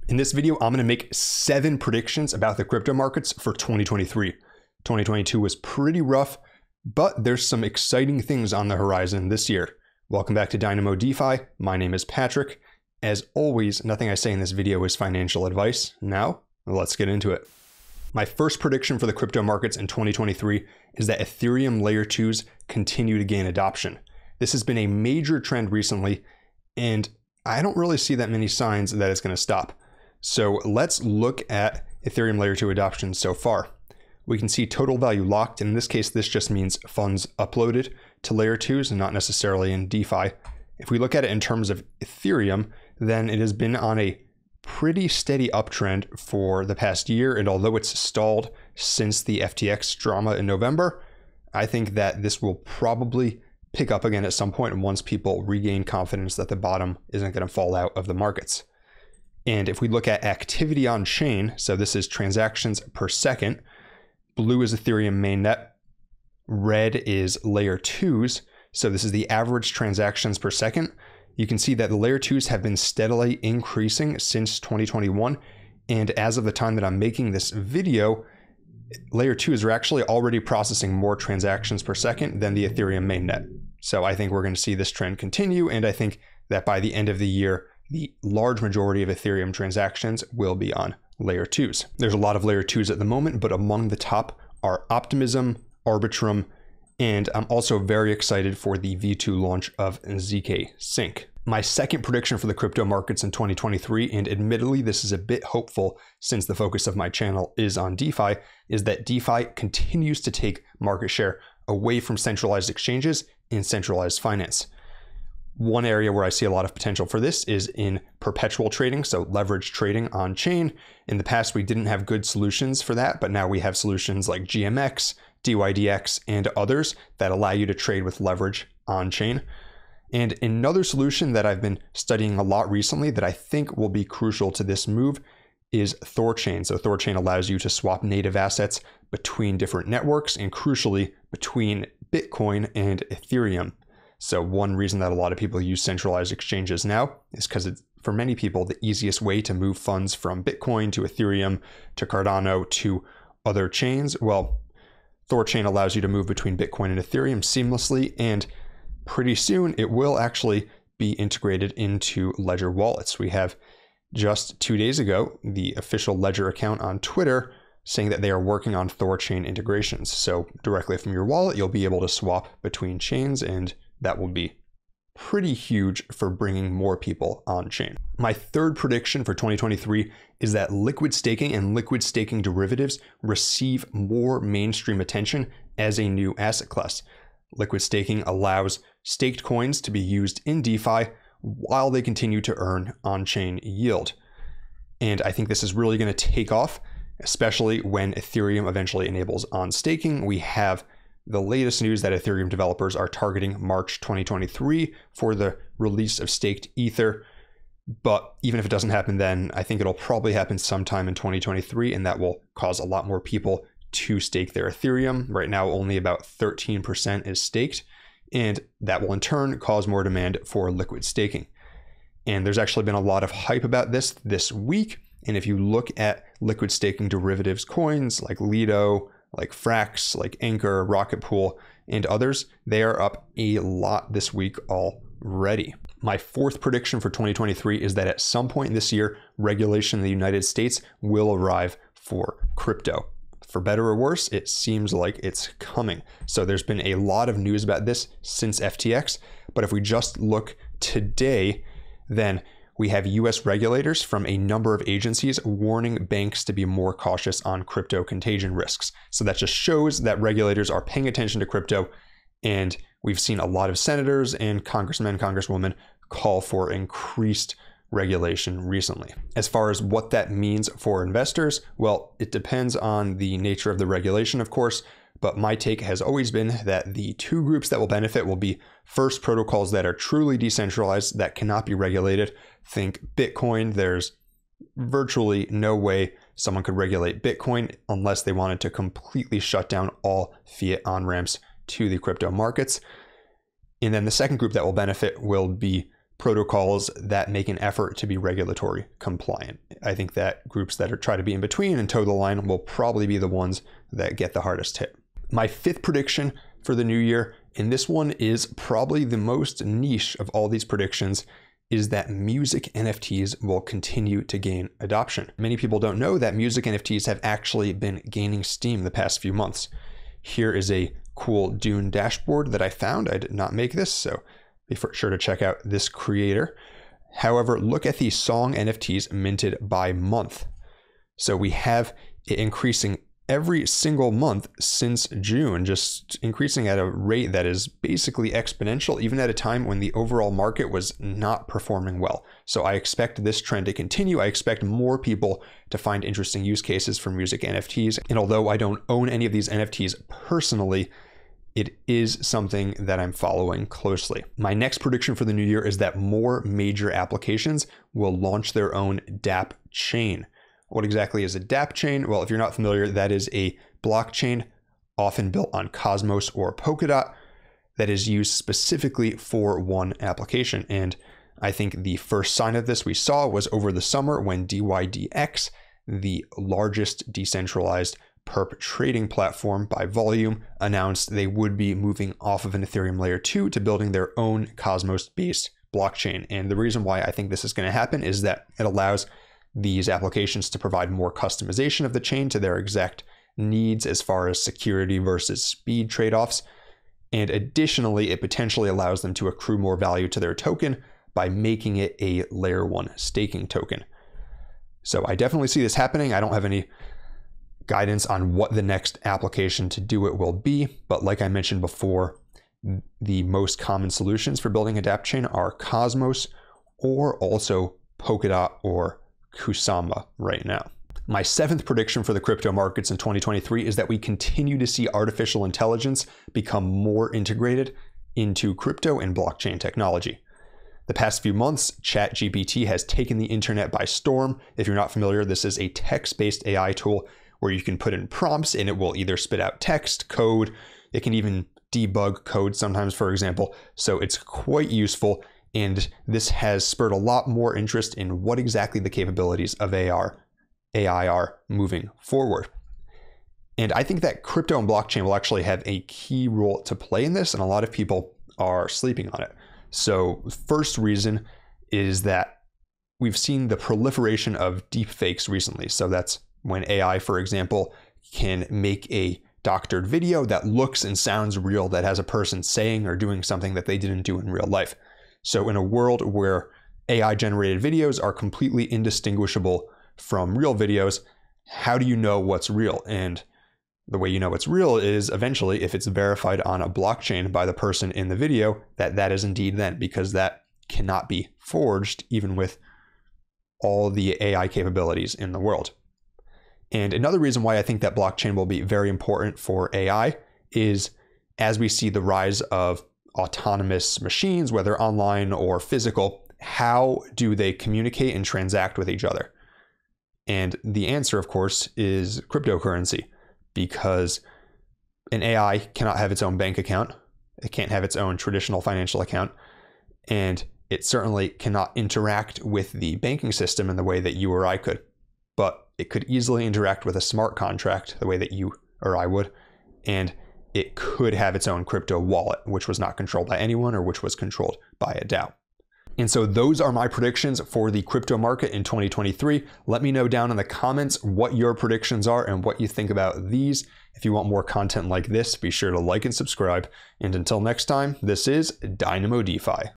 In this video, I'm going to make 7 predictions about the crypto markets for 2023. 2022 was pretty rough, but there's some exciting things on the horizon this year. Welcome back to Dynamo DeFi. My name is Patrick. As always, nothing I say in this video is financial advice. Now, let's get into it. My first prediction for the crypto markets in 2023 is that Ethereum Layer 2s continue to gain adoption. This has been a major trend recently, and I don't really see that many signs that it's going to stop. So let's look at Ethereum Layer 2 adoption so far. We can see total value locked. In this case, this just means funds uploaded to Layer 2s and not necessarily in DeFi. If we look at it in terms of Ethereum, then it has been on a pretty steady uptrend for the past year. And although it's stalled since the FTX drama in November, I think that this will probably pick up again at some point once people regain confidence that the bottom isn't going to fall out of the markets. And if we look at activity on chain, so this is transactions per second, blue is Ethereum mainnet, red is Layer 2s. So this is the average transactions per second. You can see that the Layer 2s have been steadily increasing since 2021. And as of the time that I'm making this video, Layer 2s are actually already processing more transactions per second than the Ethereum mainnet. So I think we're going to see this trend continue. And I think that by the end of the year, the large majority of Ethereum transactions will be on Layer 2s. There's a lot of Layer 2s at the moment, but among the top are Optimism, Arbitrum, and I'm also very excited for the V2 launch of ZK Sync. My second prediction for the crypto markets in 2023, and admittedly this is a bit hopeful since the focus of my channel is on DeFi, is that DeFi continues to take market share away from centralized exchanges in centralized finance. One area where I see a lot of potential for this is in perpetual trading, so leverage trading on chain. In the past, we didn't have good solutions for that, but now we have solutions like GMX, DYDX, and others that allow you to trade with leverage on chain. And another solution that I've been studying a lot recently that I think will be crucial to this move is Thorchain. So Thorchain allows you to swap native assets between different networks and crucially between Bitcoin and Ethereum. So one reason that a lot of people use centralized exchanges now is because it's, for many people, the easiest way to move funds from Bitcoin to Ethereum to Cardano to other chains. Well, Thorchain allows you to move between Bitcoin and Ethereum seamlessly, and pretty soon it will actually be integrated into Ledger wallets. We have just 2 days ago the official Ledger account on Twitter saying that they are working on Thorchain integrations. So directly from your wallet, you'll be able to swap between chains, and that will be pretty huge for bringing more people on chain. My third prediction for 2023 is that liquid staking and liquid staking derivatives receive more mainstream attention as a new asset class. Liquid staking allows staked coins to be used in DeFi while they continue to earn on-chain yield. And I think this is really going to take off, especially when Ethereum eventually enables on staking. We have the latest news that Ethereum developers are targeting March 2023 for the release of staked Ether. But even if it doesn't happen then, I think it'll probably happen sometime in 2023, and that will cause a lot more people to stake their Ethereum. Right now, only about 13% is staked, and that will in turn cause more demand for liquid staking. And there's actually been a lot of hype about this week. And if you look at liquid staking derivatives coins like Lido, like Frax, like Anchor, Rocket Pool, and others, they are up a lot this week already. My fourth prediction for 2023 is that at some point this year, regulation in the United States will arrive for crypto. For better or worse, it seems like it's coming. So there's been a lot of news about this since FTX, but if we just look today, then we have US regulators from a number of agencies warning banks to be more cautious on crypto contagion risks. So that just shows that regulators are paying attention to crypto, and we've seen a lot of senators and congressmen, congresswomen call for increased regulation recently. As far as what that means for investors, well, it depends on the nature of the regulation, of course, but my take has always been that the two groups that will benefit will be first, protocols that are truly decentralized that cannot be regulated. Think Bitcoin. There's virtually no way someone could regulate Bitcoin unless they wanted to completely shut down all fiat on-ramps to the crypto markets. And then the second group that will benefit will be protocols that make an effort to be regulatory compliant. I think that groups that are try to be in between and toe the line will probably be the ones that get the hardest hit. My fifth prediction for the new year, and this one is probably the most niche of all these predictions, is that music NFTs will continue to gain adoption. Many people don't know that music NFTs have actually been gaining steam the past few months. Here is a cool Dune dashboard that I found. I did not make this, so be sure to check out this creator. However, look at the song NFTs minted by month. So we have it increasing every single month since June, just increasing at a rate that is basically exponential, even at a time when the overall market was not performing well. So I expect this trend to continue. I expect more people to find interesting use cases for music NFTs. And although I don't own any of these NFTs personally, it is something that I'm following closely. My next prediction for the new year is that more major applications will launch their own dApp chain. What exactly is a dApp chain? Well, if you're not familiar, that is a blockchain often built on Cosmos or Polkadot that is used specifically for one application. And I think the first sign of this we saw was over the summer when DYDX, the largest decentralized perp trading platform by volume, announced they would be moving off of an Ethereum layer 2 to building their own Cosmos-based blockchain. And the reason why I think this is going to happen is that it allows these applications to provide more customization of the chain to their exact needs as far as security versus speed trade-offs. And additionally, it potentially allows them to accrue more value to their token by making it a layer 1 staking token. So I definitely see this happening. I don't have any guidance on what the next application to do it will be, but like I mentioned before, the most common solutions for building a dApp chain are Cosmos or also Polkadot or Kusama right now. My seventh prediction for the crypto markets in 2023 is that we continue to see artificial intelligence become more integrated into crypto and blockchain technology. The past few months, ChatGPT has taken the internet by storm. If you're not familiar, this is a text-based AI tool where you can put in prompts and it will either spit out text, code, it can even debug code sometimes, for example. So it's quite useful. And this has spurred a lot more interest in what exactly the capabilities of AI are moving forward. And I think that crypto and blockchain will actually have a key role to play in this, and a lot of people are sleeping on it. So the first reason is that we've seen the proliferation of deepfakes recently. So that's when AI, for example, can make a doctored video that looks and sounds real, that has a person saying or doing something that they didn't do in real life. So in a world where AI-generated videos are completely indistinguishable from real videos, how do you know what's real? And the way you know what's real is eventually if it's verified on a blockchain by the person in the video, that is indeed them, because that cannot be forged even with all the AI capabilities in the world. And another reason why I think that blockchain will be very important for AI is as we see the rise of autonomous machines, whether online or physical, how do they communicate and transact with each other? And the answer, of course, is cryptocurrency, because an AI cannot have its own bank account. It can't have its own traditional financial account. And it certainly cannot interact with the banking system in the way that you or I could. But it could easily interact with a smart contract the way that you or I would. And it could have its own crypto wallet, which was not controlled by anyone or which was controlled by a DAO. And so those are my predictions for the crypto market in 2023. Let me know down in the comments what your predictions are and what you think about these. If you want more content like this, be sure to like and subscribe. And until next time, this is Dynamo DeFi.